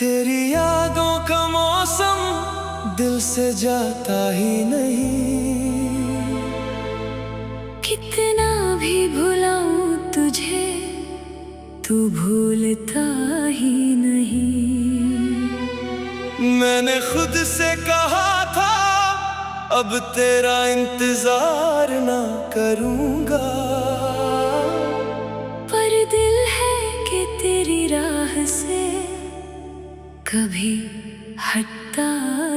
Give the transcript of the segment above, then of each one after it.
तेरी यादों का मौसम दिल से जाता ही नहीं। कितना भी भुलाऊं तुझे तू भूलता ही नहीं। मैंने खुद से कहा था अब तेरा इंतजार ना करूंगा, पर दिल है कि तेरी राह से कभी हटता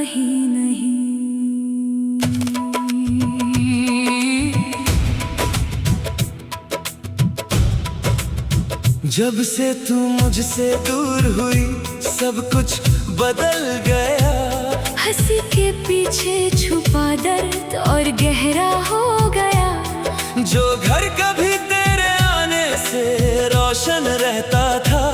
ही नहीं। जब से तू मुझसे दूर हुई सब कुछ बदल गया। हंसी के पीछे छुपा दर्द और गहरा हो गया। जो घर कभी तेरे आने से रोशन रहता था,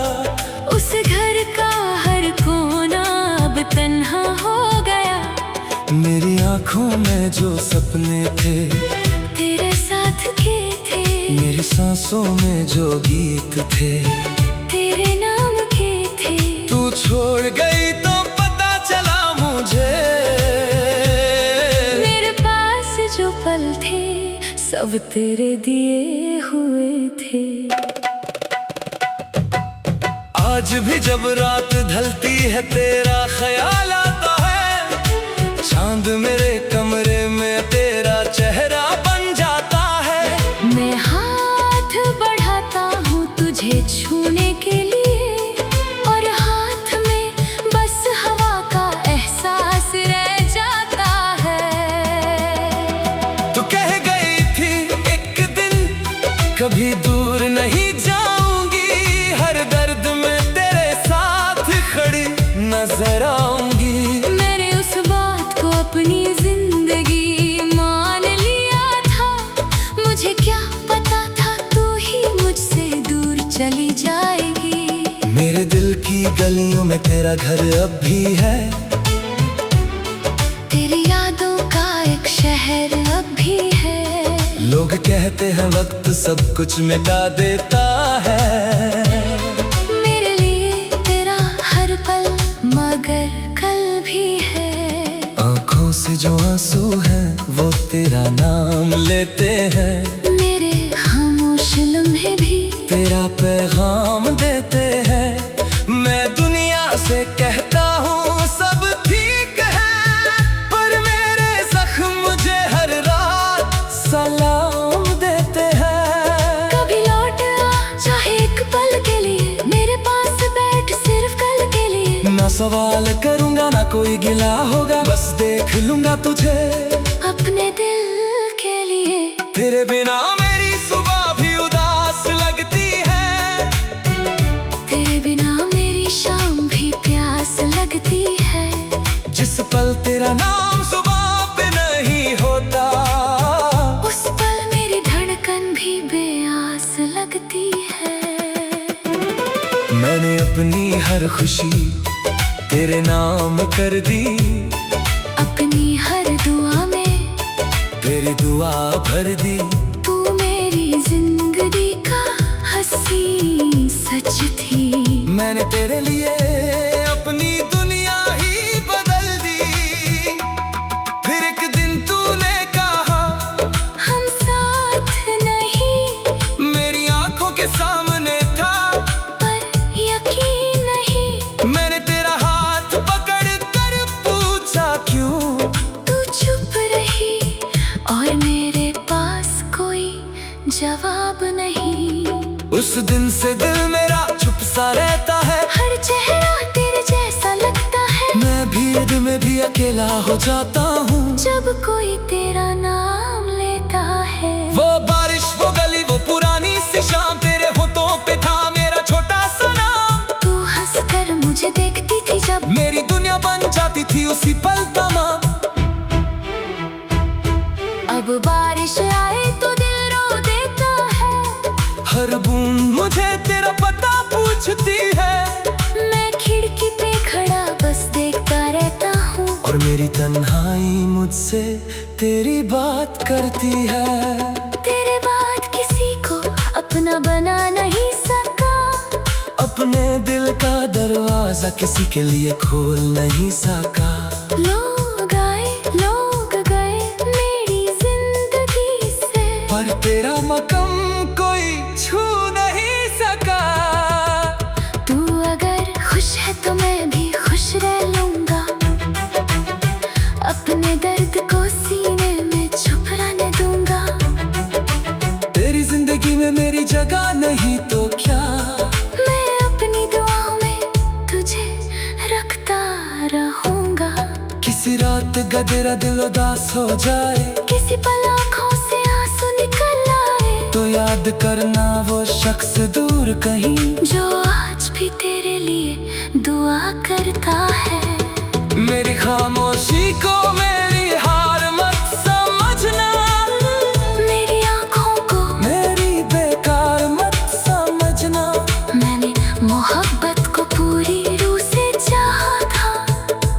उस घर का हर कोना अब तन्हा हो गया। मेरी आंखों में जो सपने थे तेरे साथ के थे, मेरी सांसों में जो गीत थे तेरे नाम के थे। तू छोड़ गई तो पता चला मुझे मेरे पास जो पल थे सब तेरे दिए हुए थे। आज भी जब रात ढलती है तेरा ख्याल आता है। चांद मेरे कमरे में तेरा चेहरा बन जाता है। मैं हाथ बढ़ाता हूँ तुझे छूने के लिए, और हाथ में बस हवा का एहसास रह जाता है। तू कह गई थी एक दिन कभी दूर नहीं जाऊंगी, हर दर्द में तेरे साथ खड़ी नजर आऊंगी। मैंने उस बात को अपनी जिंदगी मान लिया था। मुझे क्या पता था तू ही मुझसे दूर चली जाएगी। मेरे दिल की गलियों में तेरा घर अब भी है। तेरी यादों का एक शहर अब भी है। लोग कहते हैं वक्त सब कुछ मिटा देता है। मेरे लिए तेरा हर पल मगर कल भी है। आँखों से जो आंसू हैं वो तेरा नाम लेते हैं। मेरे खामोश लम्हे भी तेरा पैगाम देते हैं। मैं दुनिया से कहता हूँ सब ठीक है, पर मेरे जख्म मुझे हर रात सलाम देते हैं। कभी लौट आ चाहे एक पल के लिए, मेरे पास बैठ सिर्फ कल के लिए। ना सवाल करूंगा ना कोई गिला होगा, बस देख लूंगा तुझे अपने दिल के लिए। तेरे बिना मेरी सुबह भी उदास लगती है। तेरे बिना मेरी शाम भी प्यास लगती है। जिस पल तेरा नाम जुबां पे नहीं होता, उस पल मेरी धड़कन भी बेआस लगती है। मैंने अपनी हर खुशी तेरे नाम कर दी। अपनी हर दुआ में तेरी दुआ भर दी। तू मेरी जिंदगी का हंसी सच थी। मैंने तेरे लिए अपनी दुनिया ही बदल दी। फिर एक दिन तूने कहा हम साथ नहीं, मेरी आंखों के सामने था, पर यकीन नहीं। मैंने तेरा हाथ पकड़ कर पूछा क्यों। तू चुप रही और मेरे पास कोई जवाब नहीं। उस दिन से दिल मेरा चुप सा रहता है। हर चेहरा तेरे जैसा लगता है। मैं भीड़ में भी अकेला हो जाता हूँ जब कोई तेरा नाम लेता है। वो बारिश वो गली वो पुरानी सी शाम, तेरे होठों पे था मेरा छोटा सा नाम। तू हंसकर मुझे देखती थी जब, मेरी दुनिया बन जाती थी उसी पल तमाम। अब बारिश आए तो दिल रो देता है। हर बूंद मुझे तेरा पता पूछती है। मैं खिड़की पे खड़ा बस देखता रहता हूँ, और मेरी तन्हाई मुझसे तेरी बात करती है। तेरे बाद किसी को अपना बना नहीं सका। अपने दिल दिल का दरवाजा किसी के लिए खोल नहीं सका। लोग आए लोग गए मेरी जिंदगी से, पर तेरा मकम कोई छू नहीं सका। तू अगर खुश है तो मैं भी खुश रह लूंगा, अपने दर्द को सीने में छुप रहने दूंगा। तेरी जिंदगी में मेरी जगह नहीं तो क्या, मैं अपनी दुआओं में तुझे रखता रहूंगा। किसी रात गदेरा दिल उदास हो जाए, किसी पल आँखों से आंसू निकल आए, तो याद करना वो शख्स दूर कहीं, जो आज भी तेरे लिए दुआ करता है। मेरी खामोशी को मेरी हार मत समझना, मेरी आँखों को मेरी बेकार मत समझना। मैंने मोहब्बत को पूरी रूह से चाहा था,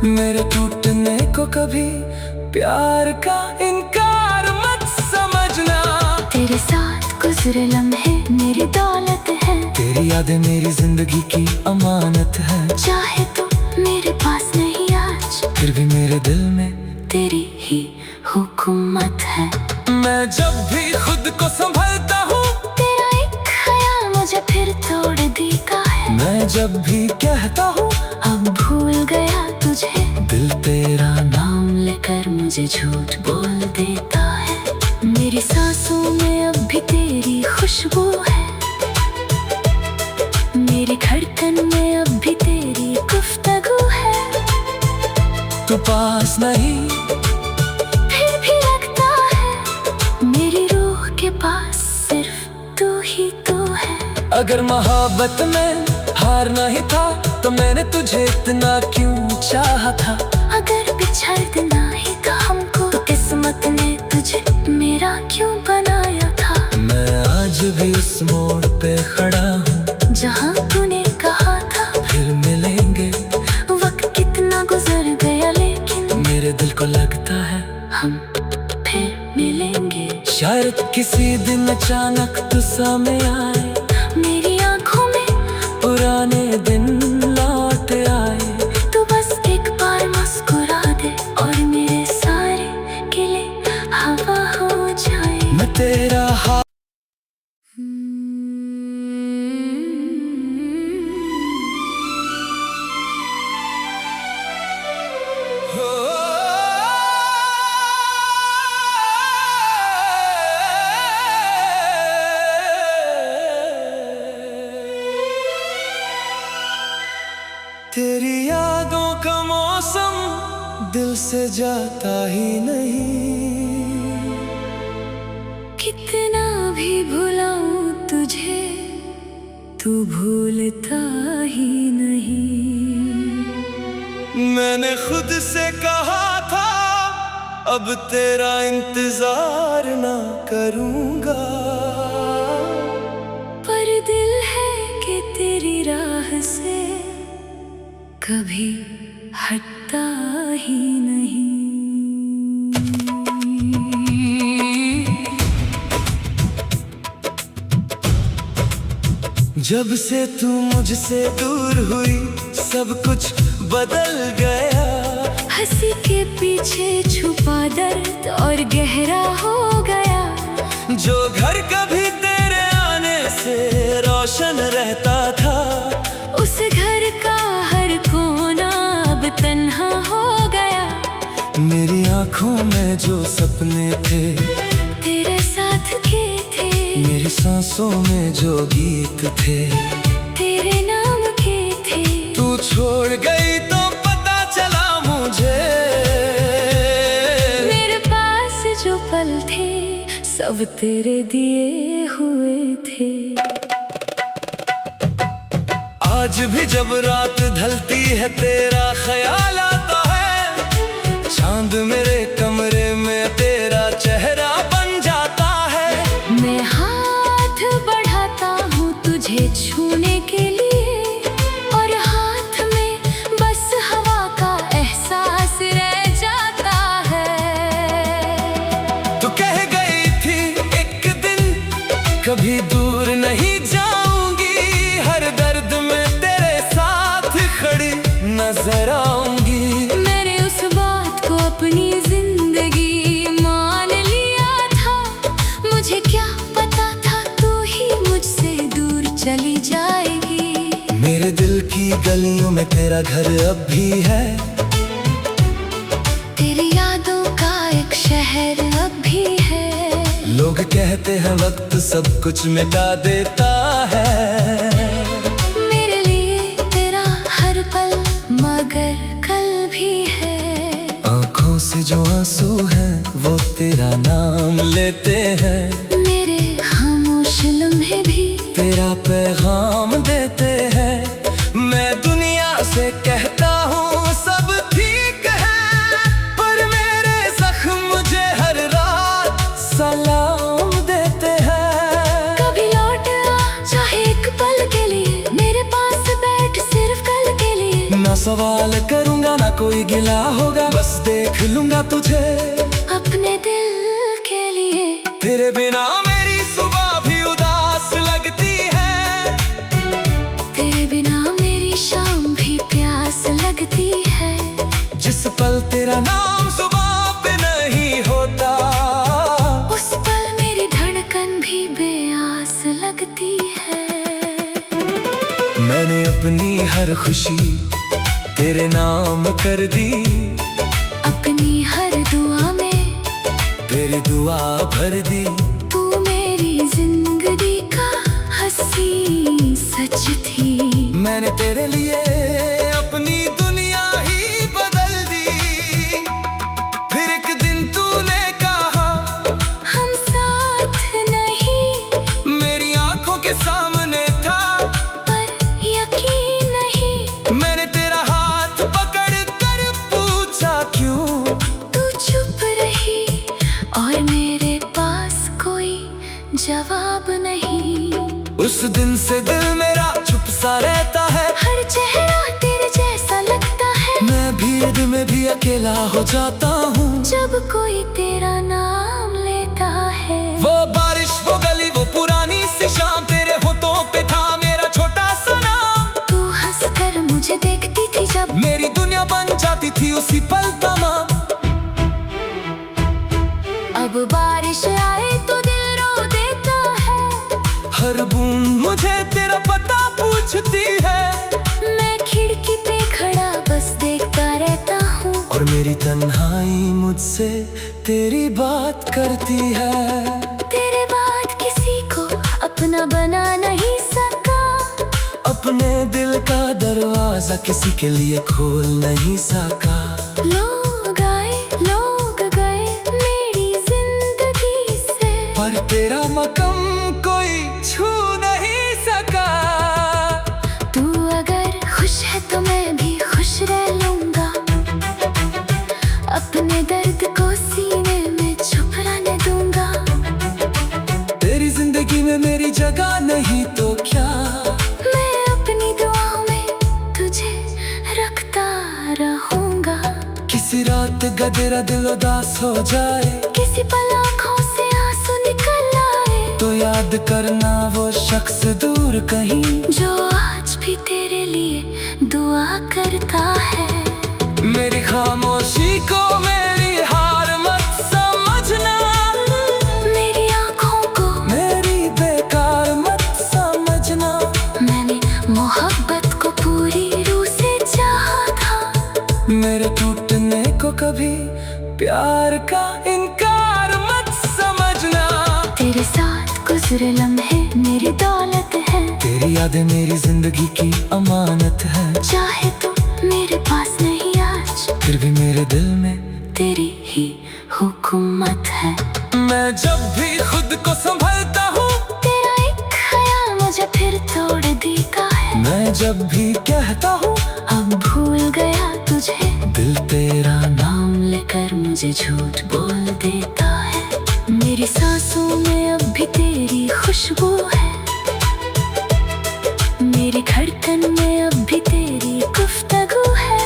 मेरे टूटने को कभी प्यार का इनकार मत समझना। तेरे साथ गुजरे लम्हे मेरी दौलत है, तेरी यादें मेरी जिंदगी की अमानत है। चाहे तो मेरे पास नहीं आज, फिर भी मेरे दिल में तेरी ही हुकूमत है। मैं जब भी खुद को संभलता हूँ, तेरा एक ख्याल मुझे फिर तोड़ देता है। मैं जब भी कहता हूँ अब भूल गया तुझे, दिल तेरा नाम लेकर मुझे झूठ बोल देता है। मेरी सांसों में अब भी तेरी खुशबू है, मेरी धड़कन में अब भी तेरी गुफ्तगू है। तू पास नहीं फिर भी लगता है मेरी रूह के पास सिर्फ तू ही तू है। अगर मोहब्बत में हारना ही था तो मैंने तुझे इतना क्यों चाहा था। अगर बिछड़ देना ही था हमको तो किस्मत ने तुझे मेरा क्यों बनाया था। मैं आज भी उस मोड़ पे खड़ा हूँ जहाँ तूने कहा था फिर मिलेंगे। वक्त कितना गुजर गया लेकिन मेरे दिल को लगता है हम फिर मिलेंगे। शायद किसी दिन अचानक तू सामने आए, मेरी आंखों में पुराने दिन लौट आए। तू बस एक बार मुस्कुरा दे और मेरे सारे गिले हवा हो जाए। मैं तेरा हाथ तेरी यादों का मौसम दिल से जाता ही नहीं। कितना भी भुलाऊं तुझे तू भूलता ही नहीं। मैंने खुद से कहा था अब तेरा इंतजार ना करूंगा, पर दिल है कि तेरी राह से कभी हटता ही नहीं। जब से तू मुझसे दूर हुई सब कुछ बदल गया। हंसी के पीछे छुपा दर्द और गहरा हो गया। जो घर कभी तेरे आने से रोशन रहता था, उस घर का हर कोना अब तन्हा हो गया। मेरी आंखों में जो सपने थे तेरे साथ के थे, मेरी सांसों में जो गीत थे तेरे नाम के थे। तू छोड़ गई तो पता चला मुझे, मेरे पास जो पल थे सब तेरे दिए हुए थे। आज भी जब रात ढलती है तेरा ख्याल आता है। चांद मेरे कमरे में तेरा चेहरा बन जाता है। मैं हाथ बढ़ाता हूँ तुझे छूने के लिए, और हाथ में बस हवा का एहसास रह जाता है। तू कह गई थी एक दिन कभी दूर नहीं जाऊंगी, हर दर्द में तेरे साथ गलियों में तेरा घर अब भी है। तेरी यादों का एक शहर अब भी है। लोग कहते हैं वक्त सब कुछ मिटा देता है। मेरे लिए तेरा हर पल मगर कल भी है। आँखों से जो आंसू हैं वो तेरा नाम लेते हैं। मेरे खामोश लम्हे भी तेरा पैगाम देते हैं। मैं दुनिया से कहता हूँ सब ठीक है, पर मेरे जख्म मुझे हर रात सलाम देते हैं। कभी लौट आ चाहे एक पल के लिए, मेरे पास बैठ सिर्फ कल के लिए। ना सवाल करूँगा ना कोई गिला होगा, बस देख लूँगा तुझे अपने दिल के लिए। तेरे बिना मेरी सुबह भी उदास लगती है। तेरे बिना मेरी शाम भी प्यास लगती है। जिस पल तेरा नाम सुबह पे नहीं होता, उस पल मेरी धड़कन भी बेआस लगती है। मैंने अपनी हर खुशी तेरे नाम कर दी। अपनी हर दुआ में तेरी दुआ भर दी। तू मेरी जिंदगी का हंसी सच थी। मैंने तेरे लिए अपनी दुनिया ही बदल दी। फिर एक दिन तूने कहा हम साथ नहीं, मेरी आंखों के सामने था, पर यकीन नहीं। मैंने तेरा हाथ पकड़ कर पूछा क्यों। तू चुप रही और मेरे पास कोई जवाब नहीं। उस दिन से दिल मेरा चुप सा रहता है। हर चेहरा तेरे जैसा लगता है। मैं भीड़ में भी अकेला हो जाता हूँ जब कोई तेरा नाम लेता है। वो बारिश वो गली वो पुरानी सी शाम, तेरे होठों पे था मेरा छोटा सा नाम। तू हंसकर मुझे देखती थी जब मेरी दुनिया बन जाती थी उसी पल तमाम। अब बारिश आए तो दिल रो देता है। हर बूंद मुझे तेरा पता पूछती है। मैं खिड़की पे खड़ा बस देखता रहता हूँ। और मेरी तन्हाई मुझसे तेरी बात करती है। तेरे बाद किसी को अपना बना नहीं सका। अपने दिल का दरवाजा किसी के लिए खोल नहीं सका। लोग आए लोग गए मेरी जिंदगी से, पर तेरा मकम कोई छू नहीं सका। तू अगर खुश है तो मैं भी खुश रह लूंगा। अपने दर्द को सीने में छुप रहने दूंगा। तेरी जिंदगी में मेरी जगह नहीं तो क्या। मैं अपनी दुआओं में तुझे रखता रहूंगा। किसी रात गदेरा दिल उदास हो जाए, किसी पल आँखों से आंसू निकल आए, तो याद करना वो शख्स दूर कहीं, जो आज भी तेरे लिए दुआ करता है। मेरी खामोशी को मेरी हार मत समझना। मेरी आँखों को मेरी बेकार मत समझना। मैंने मोहब्बत को पूरी रूह से चाहा था। मेरे टूटने को कभी प्यार का इनकार मत समझना। तेरे साथ गुजरे लम्हे मेरी दौलत है। तेरी यादें मेरी जिंदगी की अमानत है। चाहे तो मेरे पास नहीं आज, फिर भी मेरे दिल में तेरी ही हुकूमत है। मैं जब भी खुद को संभलता हूँ, तेरा एक ख्याल मुझे फिर तोड़ देता है। मैं जब भी कहता हूँ अब भूल गया तुझे, दिल तेरा नाम लेकर मुझे झूठ बोल देता है। मेरी सांसों में अब भी तेरी खुशबू है। मेरी धड़कन में अब भी तेरी गुफ्तगू है।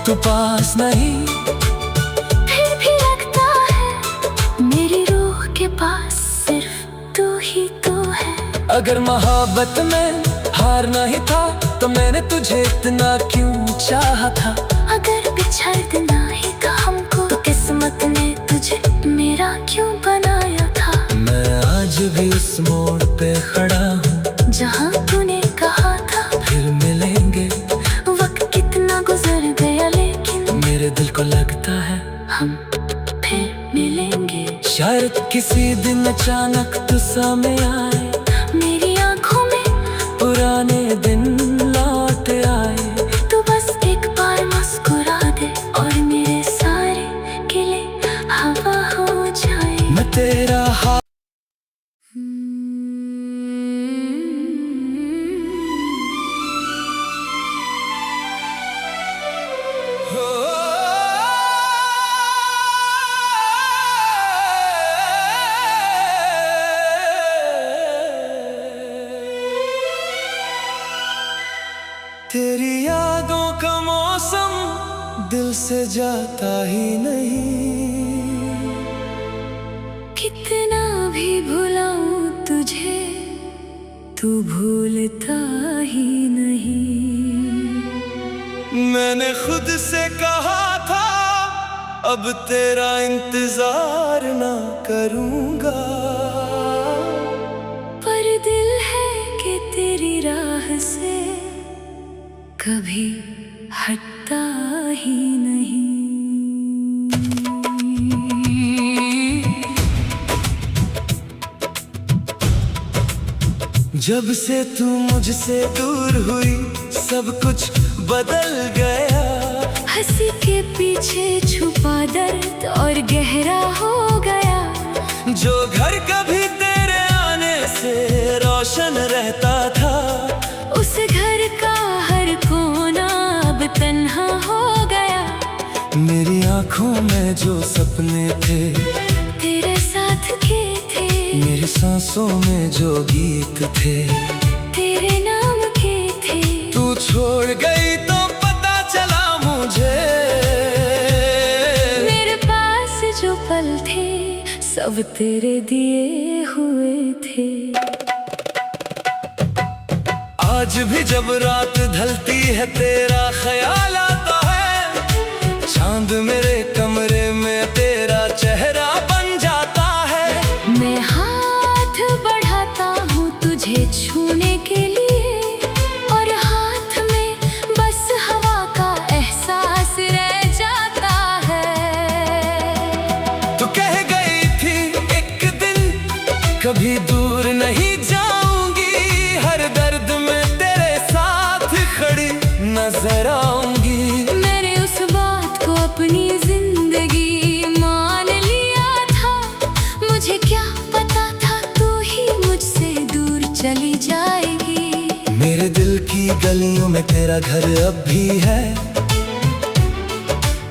तू पास नहीं फिर भी लगता है मेरी रूह के पास सिर्फ तू ही तू है। अगर मोहब्बत में हार नहीं था तो मैंने तुझे इतना क्यों चाहा था। अगर बिछड़ देना ही था हमको तो किस्मत ने तुझे मेरा क्यों बनाया था। मैं आज भी उस मोड़ पे खड़ा हूँ जहाँ तूने कहा था फिर मिला शायद किसी दिन अचानक तू सामने आए, मेरी आंखों में पुराने दिन लौट आए। तू बस एक बार मुस्कुरा दे और मेरे सारे गिले हवा हो जाए। मैं तेरा हाथ तेरी यादों का मौसम दिल से जाता ही नहीं। कितना भी भुलाऊं तुझे तू भूलता ही नहीं। मैंने खुद से कहा था अब तेरा इंतजार ना करूंगा, पर दिल है कि तेरी राह से कभी हटता ही नहीं। जब से तू मुझसे दूर हुई सब कुछ बदल गया। हंसी के पीछे छुपा दर्द और गहरा हो गया। जो घर कभी तेरे आने से रोशन रहता था, उस घर का हर कोना अब तन्हा हो गया। मेरी आंखों में जो सपने थे तेरे साथ के थे, मेरी सांसों में जो गीत थे तेरे नाम के थे। तू छोड़ गई तो पता चला मुझे मेरे पास जो पल थे सब तेरे दिए हुए थे। आज भी जब रात ढलती है तेरा ख्याल आता है। चांद मेरे कमरे में तेरा चेहरा बन जाता है। मैं हाथ बढ़ाता हूँ तुझे छूने के लिए, और हाथ में बस हवा का एहसास रह जाता है। तू कह गई थी एक दिन कभी दूर नहीं जाऊंगी, हर दर्द में तेरे साथ खड़ी नजर आऊंगी। मैंने उस बात को अपनी जिंदगी मान लिया था। मुझे क्या पता था तू ही मुझसे दूर चली जाएगी। मेरे दिल की गलियों में तेरा घर अब भी है।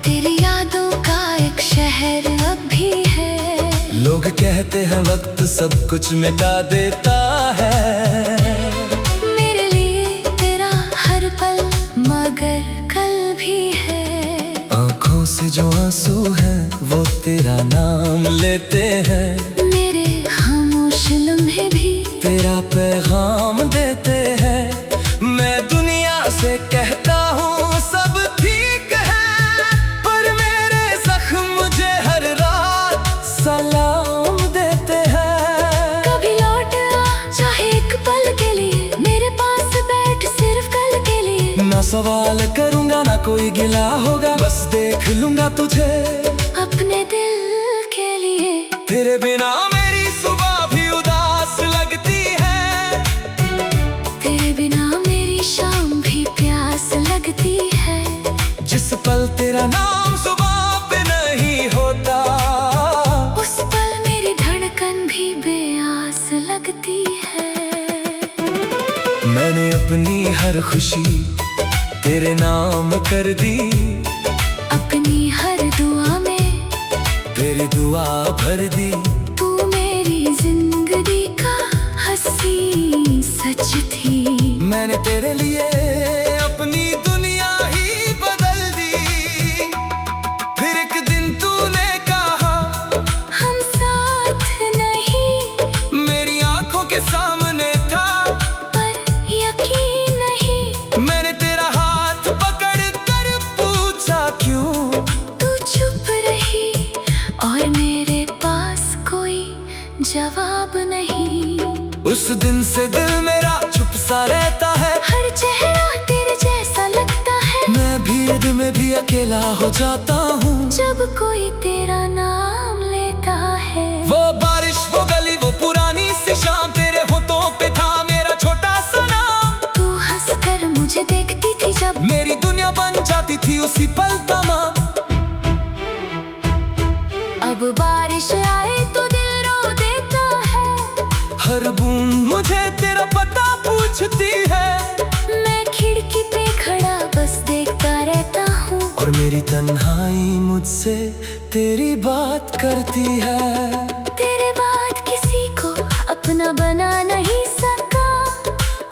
तेरी यादों का एक शहर अब भी है। लोग कहते हैं वक्त सब कुछ मिटा देता है। मेरे लिए तेरा हर पल मगर कल भी है। आँखों से जो आंसू हैं वो तेरा नाम लेते हैं। मेरे खामोश लम्हे भी तेरा पैगाम देते हैं। मैं दुनिया से कहता हूँ सब ठीक है, पर मेरे जख्म मुझे हर रात सलाम देते हैं। कभी लौट आ चाहे एक पल के लिए, मेरे पास बैठ सिर्फ कल के लिए। ना सवाल करूँगा ना कोई गिला होगा, बस देख लूँगा तुझे अपने दिल के लिए। तेरे बिना मेरी सुबह भी उदास लगती है। तेरे बिना मेरी शाम भी प्यास लगती है। जिस पल तेरा नाम सुबह पे नहीं होता, उस पल मेरी धड़कन भी बेआस लगती है। मैंने अपनी हर खुशी तेरे नाम कर दी। अपनी हर दुआ में तेरी दुआ भर दी। तू मेरी जिंदगी का हंसी सच थी। मैंने तेरे लिए अपनी दुनिया ही बदल दी। फिर एक दिन तूने कहा हम साथ नहीं, मेरी आंखों के सामने था, पर यकीन नहीं। मैंने तेरा हाथ पकड़ कर पूछा क्यों। तू चुप रही और मेरे पास कोई जवाब नहीं। उस दिन से दिल मेरा चुप सा रहता है। हर चेहरा तेरे जैसा लगता है। मैं भीड़ में भी अकेला हो जाता हूँ। जब कोई तेरा नाम लेता है। बूंद मुझे तेरा पता पूछती है। मैं खिड़की पे खड़ा बस देखता रहता हूँ, और मेरी तन्हाई मुझसे तेरी बात करती है। तेरे बाद किसी को अपना बना नहीं सका,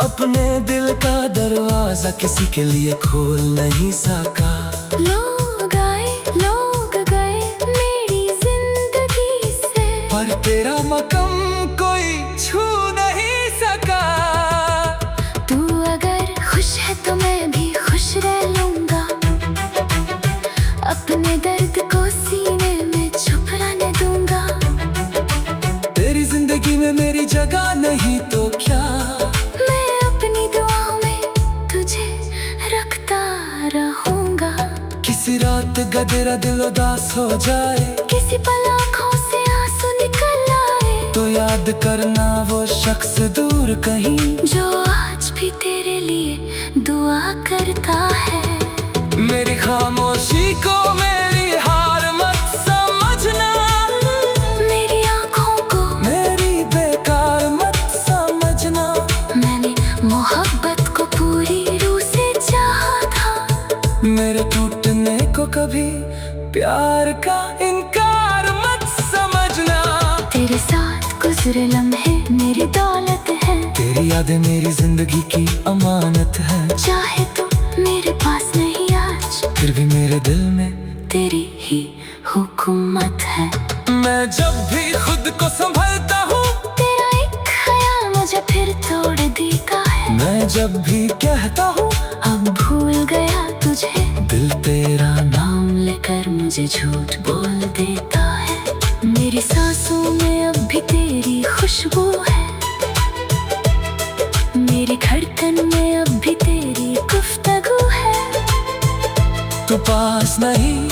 अपने दिल का दरवाजा किसी के लिए खोल नहीं सका। लोग आए लोग गए मेरी जिंदगी से, पर तेरा मकम कोई छू नहीं सका। तू अगर खुश है तो मैं भी खुश रह लूंगा, अपने दर्द को सीने में छुप रहने दूंगा। तेरी जिंदगी में मेरी जगह नहीं तो क्या, मैं अपनी दुआओं में तुझे रखता रहूंगा। किसी रात गदेरा दिल उदास हो जाए, किसी पल आँखों से आंसू निकल आए, तो याद करना वो शख्स दूर कहीं, जो आज भी तेरे लिए दुआ करता है। मेरी खामोशी को मेरी हार मत समझना, मेरी आँखों को मेरी बेकार मत समझना। मैंने मोहब्बत को पूरी रूह से चाहा था, मेरे टूटने को कभी प्यार का इनकार मत समझना। तेरे साथ गुजरे लम्हे मेरी दौलत है, तेरी यादें मेरी जिंदगी की अमानत है। चाहे तो मेरे पास नहीं आज, फिर भी मेरे दिल में तेरी ही हुकूमत है। मैं जब भी खुद को संभलता हूँ, तेरा एक ख्याल मुझे फिर तोड़ देता है। मैं जब भी कहता हूँ अब भूल गया तुझे, दिल तेरा नाम लेकर मुझे झूठ बोल देता है। मेरी सांसों में अब भी तेरी खुशबू है, मेरी धड़कन में अब भी तेरी गुफ्तगू है। तू पास नहीं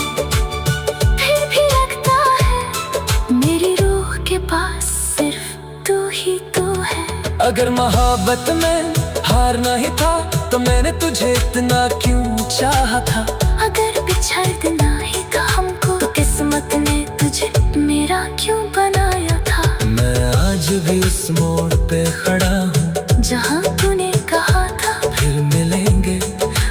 फिर भी लगता है मेरी रूह के पास सिर्फ तू ही तू है। अगर मोहब्बत में हारना ही था तो मैंने तुझे इतना क्यों चाहा था। अगर बिछड़ देना ही था हमको, तो किस्मत ने तुझे मेरा क्यों बनाया था। मैं आज भी उस मोड़ पे खड़ा हूँ जहाँ तूने कहा था फिर मिलेंगे।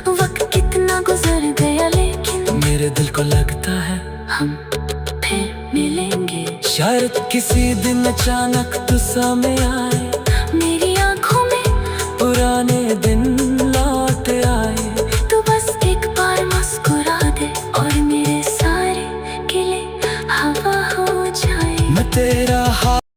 वक्त कितना गुजर गया, लेकिन मेरे दिल को लगता है हम फिर मिलेंगे। शायद किसी दिन अचानक तू सामने आए,